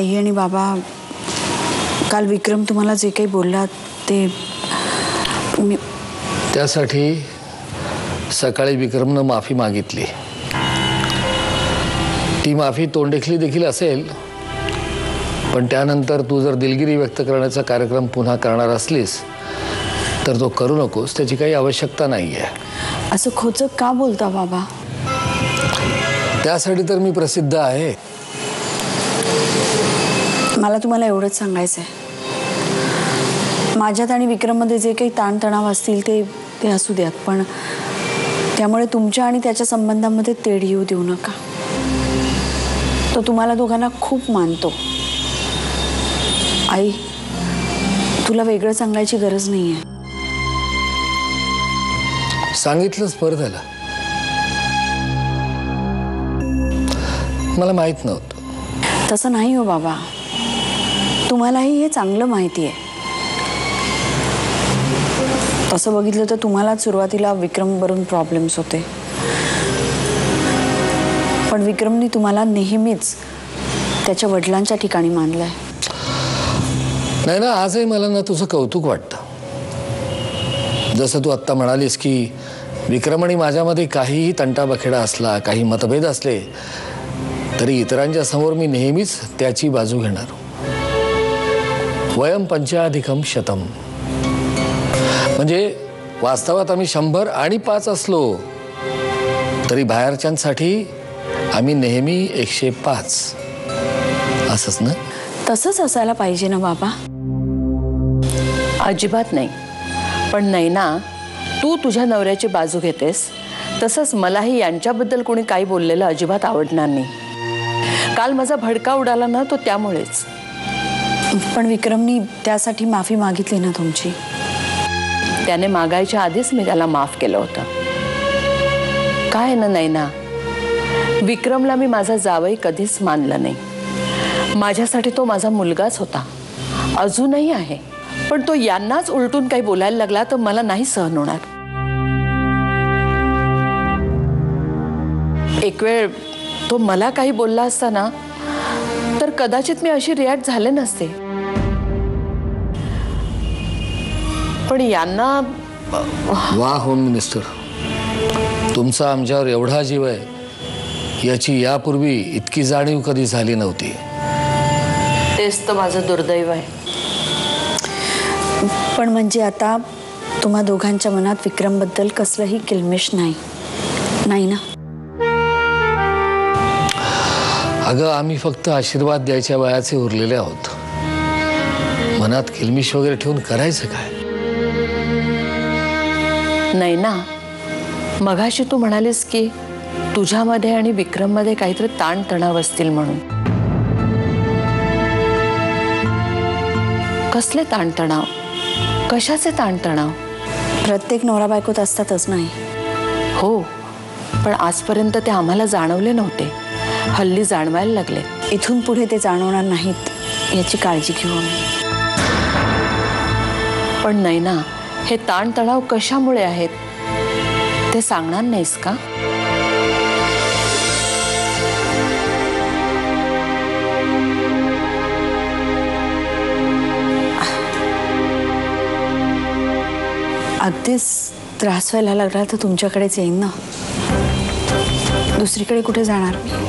आई आणि बाबा, काल विक्रम तुम्हाला जे काही बोलला ते त्यासाठी सकाळी विक्रमनं माफी मागितली। ती माफी तोंडेखली देखील असेल, पण त्यानंतर तू जर दिलगिरी व्यक्त करण्याचा कार्यक्रम पुन्हा करणार असलीस तर तो करू नकोस, त्याची काही आवश्यकता नाहीये। असं खोचक का बोलता बाबा? त्यासाठी तर मी प्रसिद्ध आहे। मला तुम्हाला एवढंच सांगायचं आहे, माझ्यात आणि विक्रममध्ये जे काही ताणतणाव असतील ते असू द्यात, पण त्यामुळे तुमच्या आणि त्याच्या संबंधामध्ये तेढ येऊ देऊ नका। तो तुम्हाला दोघांना खूप मानतो। आई, तुला वेगळं सांगायची गरज नाहीये। सांगितलंच बरं झालं, मला माहित नव्हतं। तसं नाही हो बाबा, तुम्हालाही हे चांगलं माहिती आहे। तसं बघितलं तर तुम्हालाच सुरुवातीला विक्रमवरून प्रॉब्लेम्स होते, पण विक्रमने तुम्हाला नेहमीच त्याच्या वडिलांच्या ठिकाणी मानलंय। नाही ना, आजही मला ना तुझं कौतुक वाटतं। जसं तू आत्ता म्हणालीस की विक्रम आणि माझ्यामध्ये काहीही तंटाबखेडा असला, काही मतभेद असले तरी इतरांच्या समोर मी नेहमीच त्याची बाजू घेणार। वयम पंचाधिकम शतम, म्हणजे वास्तवात आम्ही 100 आणि 5 असलो तरी बाहेरच्यांसाठी आम्ही नेहमी 105 असंच ना? तसंच असायला पाहिजे ना बाबा? अजिबात नाही, पण नैना, तू तुझ्या नवऱ्याची बाजू घेतेस, तसंच मलाही यांच्याबद्दल कोणी काही बोललेलं अजिबात आवडणार नाही। काल माझा भडका उडाला ना तो त्यामुळेच। पण विक्रमनी त्यासाठी माफी मागितली ना तुमची? त्याने मागायच्या आधीच मी त्याला माफ केलं होतं। काय ना नैना, विक्रमला मी माझा जावई कधीच मानलं नाही। माझ्यासाठी तो माझा मुलगाच होता, अजूनही आहे, पण तो यांनाच उलटून काही बोलायला लागला तर मला नाही सहन होणार। एक वेळ तो मला काही बोलला असता ना तर कदाचित मी अशी रिॲक्ट झाले नसते, पण यांना वा होम मिनिस्टर, तुमचा आमच्यावर एवढा जीव आहे याची यापूर्वी इतकी जाणीव कधी झाली नव्हती। तेच तर माझं दुर्दैव आहे। पण म्हणजे आता तुम्हा दोघांच्या मनात विक्रमबद्दल कसलंही किलमिश नाही ना? अगं, आम्ही फक्त आशीर्वाद द्यायच्या वयाचे उरलेले आहोत। मनात किलमिश वगैरे ठेवून करायचं काय? नाही ना, मगाशी तू म्हणालीस की तुझ्यामध्ये आणि विक्रममध्ये काहीतरी ताणतणाव असतील म्हणून। कसले ताणतणाव? कशाचे ताणतणाव? प्रत्येक नवरा बायकोत असतातच नाही? हो, पण आजपर्यंत ते आम्हाला जाणवले नव्हते, हल्ली जाणवायला लागले। इथून पुढे ते जाणवणार नाहीत याची काळजी घेऊ आम्ही। पण नैना, हे ताणतणाव कशामुळे आहेत ते सांगणार नाहीस का? अगदीच त्रास व्हायला लागला तर तुमच्याकडेच येईन ना, दुसरीकडे कुठे जाणार मी?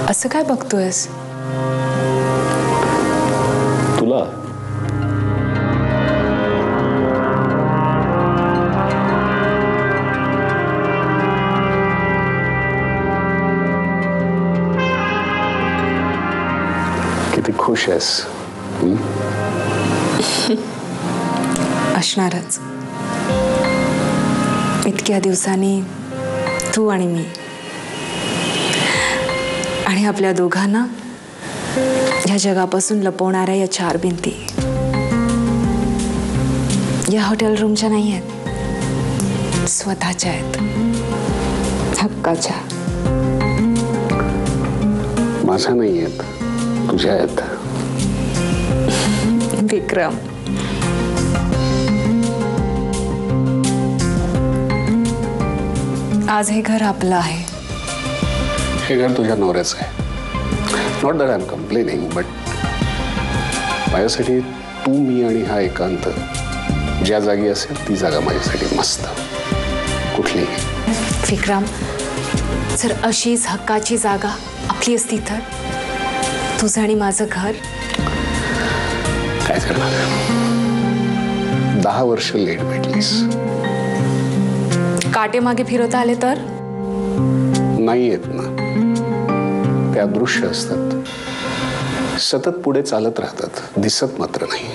असं काय बघतोयस? तुला खुश आहेस? असणारच. इतक्या दिवसांनी तू आणि मी, आणि आपल्या दोघांना या जगापासून लपवणाऱ्या या 4 भिंती या हॉटेल रूमच्या नाही आहेत, स्वतःच्या आहेत, हक्काच्या. माझ्या नाही आहेत, तुझ्या आहेत. विक्रम, आज हे घर आपलं आहे. हे घर तुझ्या नवऱ्याचं आहे. Not that I am complaining, but माझ्यासाठी तू, मी आणि हा एकांत ज्या जागी असेल ती जागा माझ्यासाठी मस्त. कुठली? विक्रम, जर अशीच हक्काची जागा आपली असती तर तुझं आणि माझं घर. काय करणार? 10 वर्ष लेट भेटलीस. काटे मागे फिरवता आले तर नाही येत ना, ते अदृश्य असतात, सतत पुढे चालत राहतात, दिसत मात्र नाही.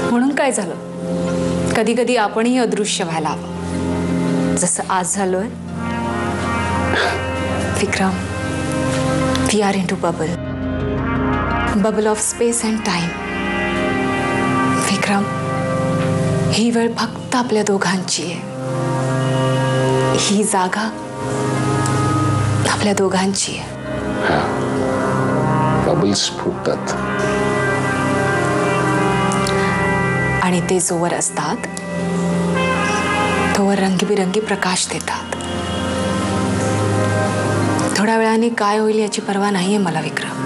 म्हणून काय झालं? कधी कधी आपणही अदृश्य व्हायला हवं, जसं आज झालोय. Vikram, we are into bubble of space and time. Vikram, ही वेळ फक्त आपल्या दोघांची आहे. ही जागा आपल्या दोघांची आहे. बबल्स फुटतात आणि ते जोवर असतात तोवर रंगीबिरंगी प्रकाश देतात. थोड्या वेळाने काय होईल याची पर्वा नाहीये मला विक्रम.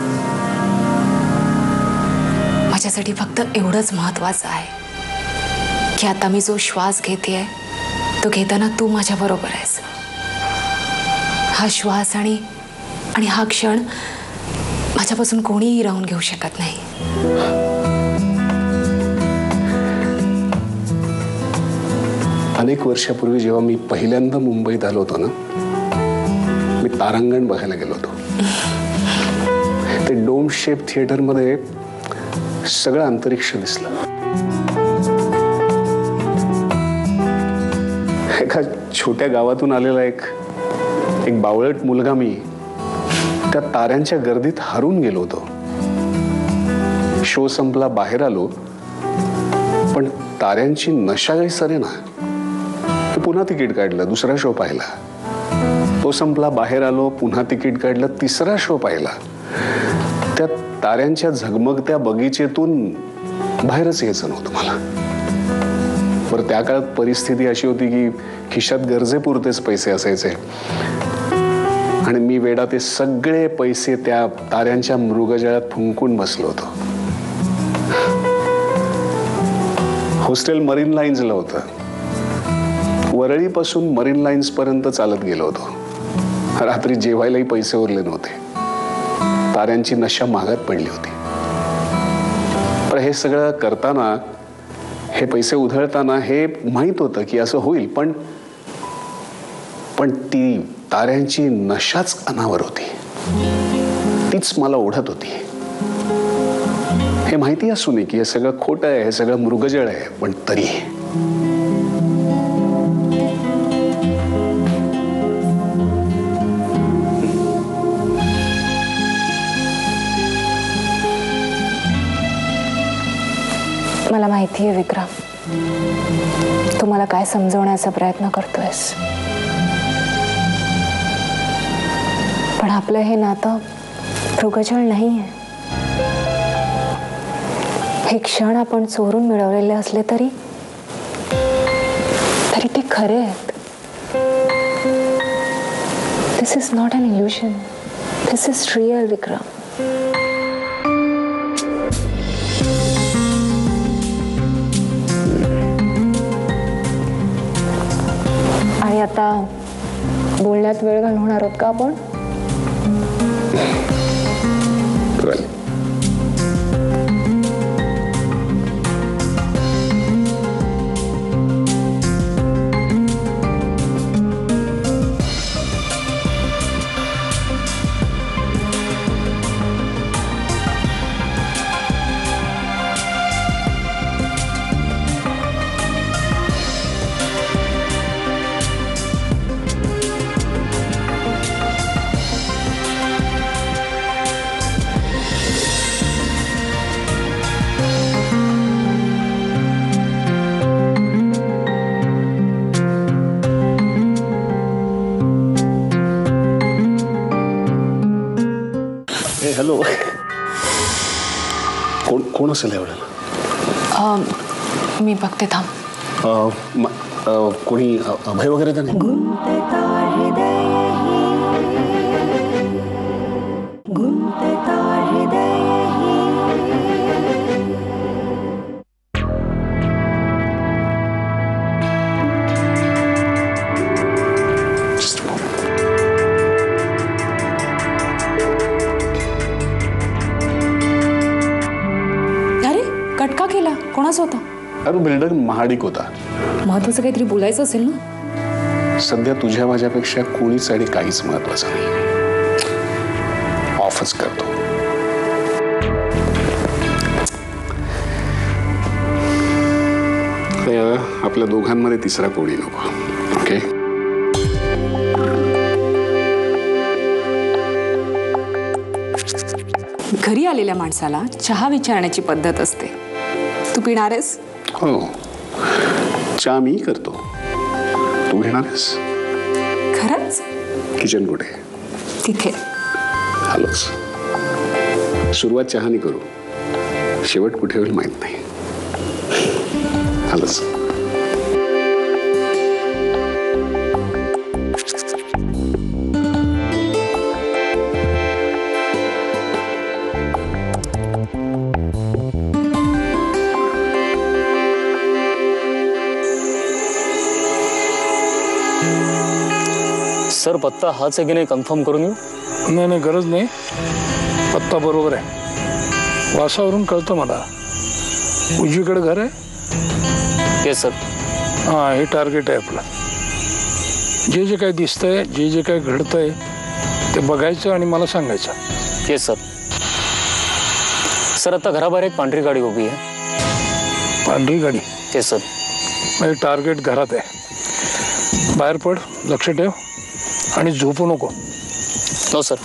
माझ्यासाठी फक्त एवढंच महत्वाचं आहे की आता मी जो श्वास घेतेय तो घेताना तू माझ्या बरोबर आहेस. हा श्वास आणि हा क्षण माझ्यापासून कोणीही राहून घेऊ शकत नाही. अनेक वर्षापूर्वी जेव्हा मी पहिल्यांदा मुंबईत आलो होतो ना, मी तारांगण बघायला गेलो होतो. ते डोम शेप थिएटरमध्ये सगळं अंतरिक्ष दिसलं. एका छोट्या गावातून आलेला एक बावळट मुलगा मी त्या ताऱ्यांच्या गर्दीत हरून गेलो होतो. शो संपला, बाहेर आलो, पण ताऱ्यांची नशा काही सरे ना. पुन्हा तिकीट काढलं, दुसरा शो पाहिला. तो संपला, बाहेर आलो, पुन्हा तिकीट काढलं, तिसरा शो पाहिला. त्या ताऱ्यांच्या झगमगत्या बगीचेतून बाहेरच यायचं नव्हतं मला. बरं, त्या काळात परिस्थिती अशी होती की खिशात गरजेपुरतेच पैसे असायचे आणि मी वेडा ते सगळे पैसे त्या ताऱ्यांच्या मृगजळात फुंकून बसलो होतो. हॉस्टेल मरीन लाईन्सला होतं. वरळीपासून मरीन लाईन्स पर्यंत चालत गेलो होतो. रात्री जेवायलाही पैसे उरले नव्हते. ताऱ्यांची नशा महागात पडली होती. पण हे सगळं करताना, हे पैसे उधळताना हे माहित होतं की असं होईल, पण ती ताऱ्यांची नशाच अनावर होती. तीच मला ओढत होती. हे माहिती असूनही की हे सगळं खोटं आहे, हे सगळं मृगजळ आहे, पण तरी मला माहिती आहे विक्रम, तू मला काय समजवण्याचा प्रयत्न करतोयस. पण आपलं हे नातं मृगजळ नाहीये. हे क्षण आपण चोरून मिळवलेले असले तरी ते खरे आहेत. This is not an illusion, this is real Vikram. आणि आता बोलण्यात वेळ घालवणार आहोत का आपण? हॅलो. कोण असेल एवढ्याला? मी बघते, थांब. कोणी अभय वगैरे तर नाही? अरे कट का केला? कोणाचा होता? अरे बिल्डर महाडिक होता. महत्वाचं काहीतरी बोलायचं असेल ना. सध्या तुझ्या माझ्यापेक्षा कोणीच आणि काहीच महत्वाचं नाही. ऑफच करतो. आपल्या दोघांमध्ये तिसरा कोणी नको. ओके. घरी आलेल्या माणसाला चहा विचारण्याची पद्धत असते. तू पिणार आहेस? हो, चहा मी करतो. तू घेणार आहेस? खरंच? किचन कुठे? तिथे. आलोच. सुरुवात चहानी करू, शेवट कुठे होईल माहित नाही. आलोच. सर पत्ता हाच आहे की नाही कन्फर्म करून येऊ? नाही गरज नाही. पत्ता बरोबर आहे. वासावरून कळतं मला. उजवीकडे घर आहे. Yes sir. हां, हे टार्गेट आहे आपलं. जे जे काही दिसतंय, जे जे काही घडतंय ते बघायचं आणि मला सांगायचं. Yes sir. सर आता घराबाहेर एक पांढरी गाडी उभी आहे. पांढरी गाडी? Yes sir. म्हणजे टार्गेट घरात आहे. बाहेर पड, लक्ष ठेव आणि झोपू नको. No sir.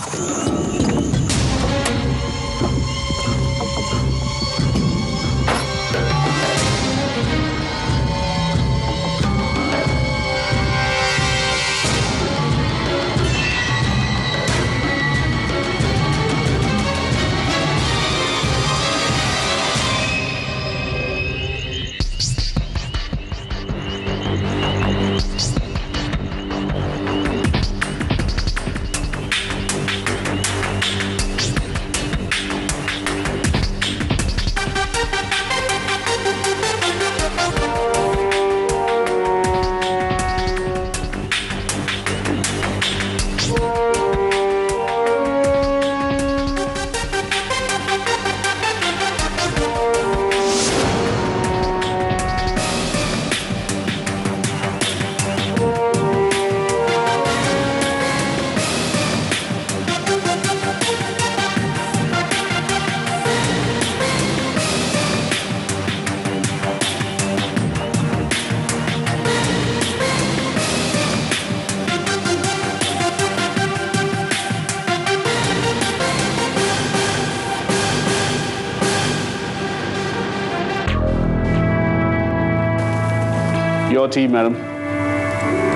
Your tea, madam.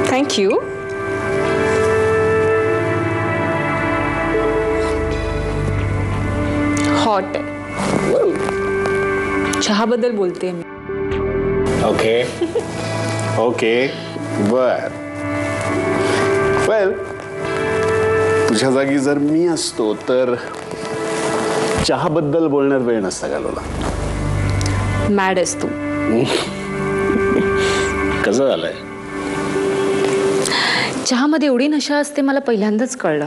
Thank you. Hot आहे. चहाबद्दल बोलते मी. ओके. ओके. बर. वेल, तुझ्या जागी जर मी असतो तर चहाबद्दल बोलण्यात वेळ नसता घालवला. मॅड आहेस तू. कसं झालंय? चहामध्ये एवढी नशा असते मला पहिल्यांदाच कळलं.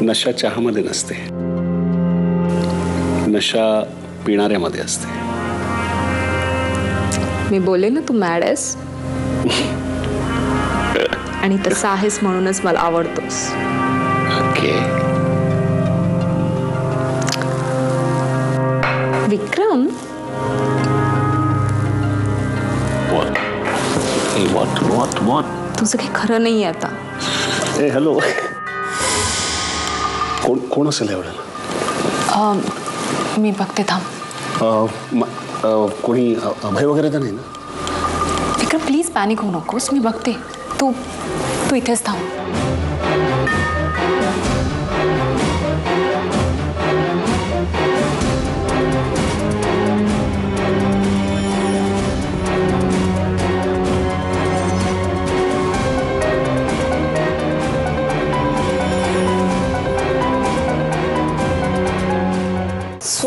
नशा चहामध्ये नसते, नशा पिणाऱ्यामध्ये असते. मी बोलले ना तू मॅड आहेस. आणि तसं आहेस म्हणूनच मला आवडतोस. ओके. विक्रम, तुझं काही खरं नाहीये आता. ए हॅलो. कोण असेल एवढ्याला? मी बघते, थांब. कोणी अभय वगैरे तर नाही ना? विक्रम प्लीज पॅनिक होऊ नकोस. मी बघते. तू इथेच थांब.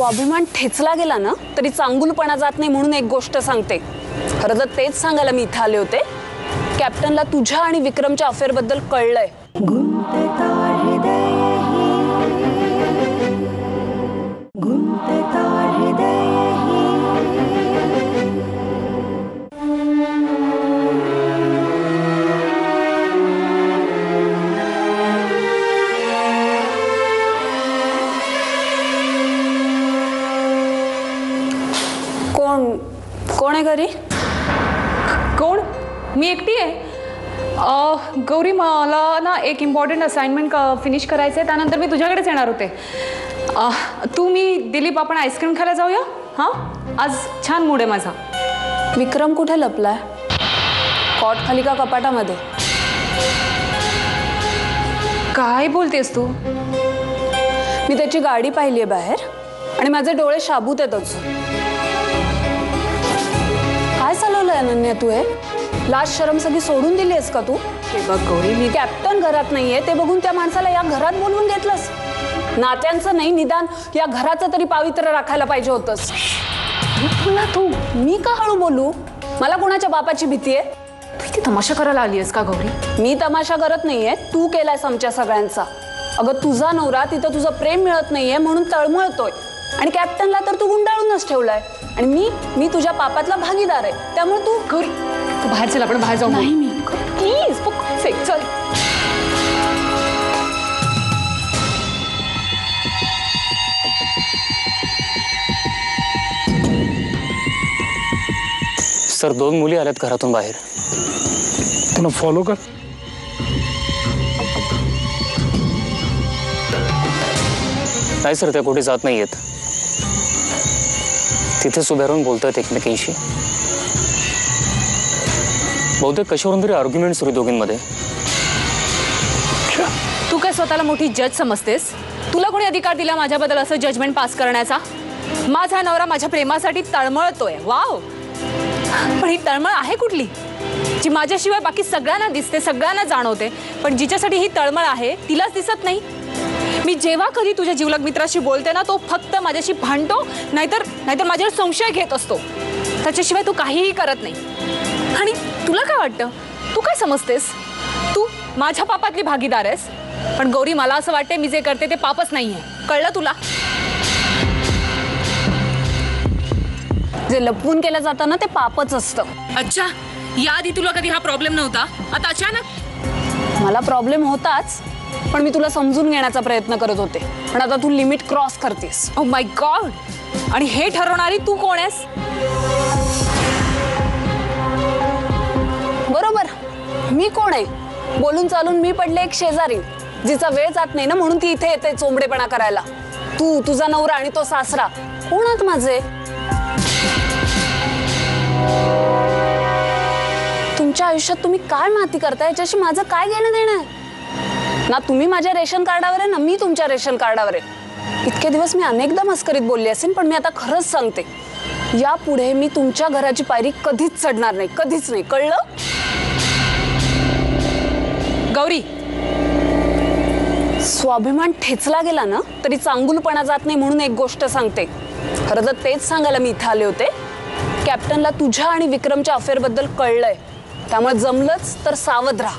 स्वाभिमान ठेचला गेला ना तरी चांगुलपणा जात नाही म्हणून एक गोष्ट सांगते. खरं तर तेच सांगायला मी इथं आले होते. कॅप्टनला तुझ्या आणि विक्रमच्या अफेअर बद्दल कळलंय. कोण आहे घरी? कोण? मी एकटी आहे. गौरी, मला ना एक इम्पॉर्टंट असाइनमेंट फिनिश करायचं आहे, त्यानंतर मी तुझ्याकडेच येणार होते. तू मी दिलीप आपण आईस्क्रीम खायला जाऊया. हां, आज छान मूड आहे माझा. विक्रम कुठे लपलाय? कॉट खाली का कपाटामध्ये? काय बोलतेस तू? मी त्याची गाडी पाहिली आहे बाहेर आणि माझे डोळे शाबूत आहेत अजून. काय चालवलंय अनन्या तू? लाज शरम सगळी सोडून दिली आहेस का तू? हे बघ गौरी, मी कॅप्टन घरात नाहीये ते बघून त्या माणसाला या घरात बोलवून घेतलंस. नात्यांचं नाही, निदान या घराचं तरी पावित्र्य राखायला पाहिजे होतंस. तू मी का हळू बोलू? मला कोणाच्या बापाची भीती आहे? तू इथे तमाशा करायला आली आहेस का गौरी? मी तमाशा करत नाहीये, तू केलायस आमच्या सगळ्यांचा. अगं तुझा नवरा तिथं तुझं प्रेम मिळत नाहीये म्हणून तळमळतोय आणि कॅप्टनला तर तू गुंडाळूनच ठेवलाय. आणि मी तुझ्या पापातला भागीदार आहे. त्यामुळे तू गौरी, तू बाहेर चल, आपण बाहेर जाऊ. नाही, मी प्लीज चल. सर 2 मुली आल्यात घरातून बाहेर. त्यांना फॉलो कर. नाही सर, त्या कुठे जात नाहीयेत. तिथेच उभ्या राहून बोलतायत एकमेकींशी. बहुतेक कशावरून तरी आर्ग्युमेंट सुरू दोघींमध्ये. तू काय स्वतःला मोठी जज समजतेस? तुला कोणी अधिकार दिला माझ्याबद्दल असं जजमेंट पास करण्याचा? माझा नवरा माझ्या प्रेमासाठी तळमळतोय. वाव, पण ही तळमळ आहे कुठली? जी माझ्याशिवाय बाकी सगळ्यांना दिसते, सगळ्यांना जाणवते, पण जिच्यासाठी ही तळमळ आहे तिलाच दिसत नाही. मी जेव्हा कधी तुझ्या जीवलग मित्राशी बोलते ना, तो फक्त माझ्याशी भांडतो, नाहीतर माझ्यावर संशय घेत असतो. त्याच्याशिवाय तू काहीही करत नाही. आणि तुला काय वाटतं? तू काय समजतेस? तू माझ्या पापातली भागीदार आहेस. पण गौरी, मला असं वाटते मी जे करते ते पापच नाहीये. कळलं तुला? जे लपवून केलं जातं ना ते पापच असतं. अच्छा, याआधी तुला कधी हा प्रॉब्लेम नव्हता, आता अचानक? मला प्रॉब्लेम होताच, पण मी तुला समजून घेण्याचा प्रयत्न करत होते. पण आता तू लिमिट क्रॉस करतेस. Oh my God. आणि हे ठरवणारी तू कोण आहेस? बरोबर, मी कोण आहे? बोलून चालून मी पडले एक शेजारी, जिचा वेळ जात नाही ना म्हणून ती इथे येते चोंबडेपणा करायला. तू, तुझा नवरा आणि तो सासरा कोण आहात माझे? तुमच्या आयुष्यात तुम्ही काय माती करताय याच्याशी माझं काय घेणं देणं आहे? ना तुम्ही माझ्या रेशन कार्डावर आहे ना मी तुमच्या रेशन कार्डावर आहे. इतके दिवस मी अनेकदा मस्करीत बोलली असेल, पण मी आता खरंच सांगते, यापुढे मी तुमच्या घराची पायरी कधीच चढणार नाही, कधीच नाही. कळलं? गौरी, स्वाभिमान ठेचला गेला ना तरी चांगुलपणा जात नाही म्हणून एक गोष्ट सांगते. खरं तर तेच सांगायला मी इथं आले होते. कॅप्टनला तुझ्या आणि विक्रमच्या अफेअर बद्दल कळलंय, त्यामुळे जमलंच तर सावध राहा.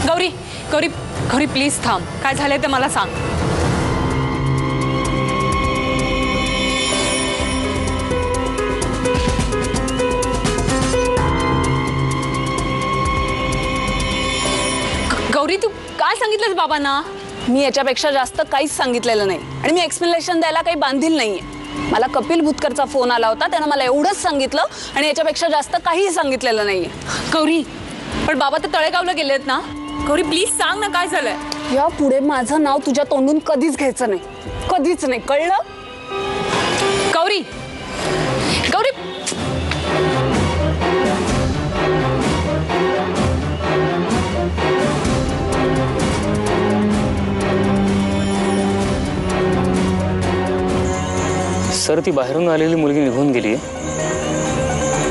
गौरी गौरी गौरी, प्लीज थांब. काय झालंय ते मला सांग. गौरी, तू काय सांगितलंस बाबांना? मी याच्यापेक्षा जास्त काहीच सांगितलेलं नाही आणि मी एक्सप्लेनेशन द्यायला काही बांधील नाहीये. मला कपिल भुतकरचा फोन आला होता, त्यानं मला एवढंच सांगितलं आणि याच्यापेक्षा जास्त काहीही सांगितलेलं नाहीये. गौरी, पण बाबा तर तळेगावला गेलेत ना. गौरी, प्लीज सांग ना काय झालंय. यापुढे माझं नाव तुझ्या तोंडून कधीच घ्यायचं नाही, कधीच नाही. कळलं? गौरी गौरी, सर, ती बाहेरून आलेली मुलगी निघून गेली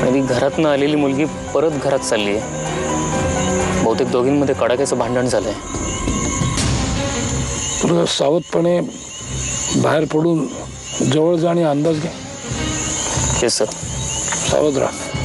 आणि घरातनं आलेली मुलगी परत घरात चालली आहे. बहुतेक दोघींमध्ये कडाक्याचं भांडण झालंय. तुला सावधपणे बाहेर पडून जवळ जा आणि अंदाज घ्या. Yes sir. सावध राहा.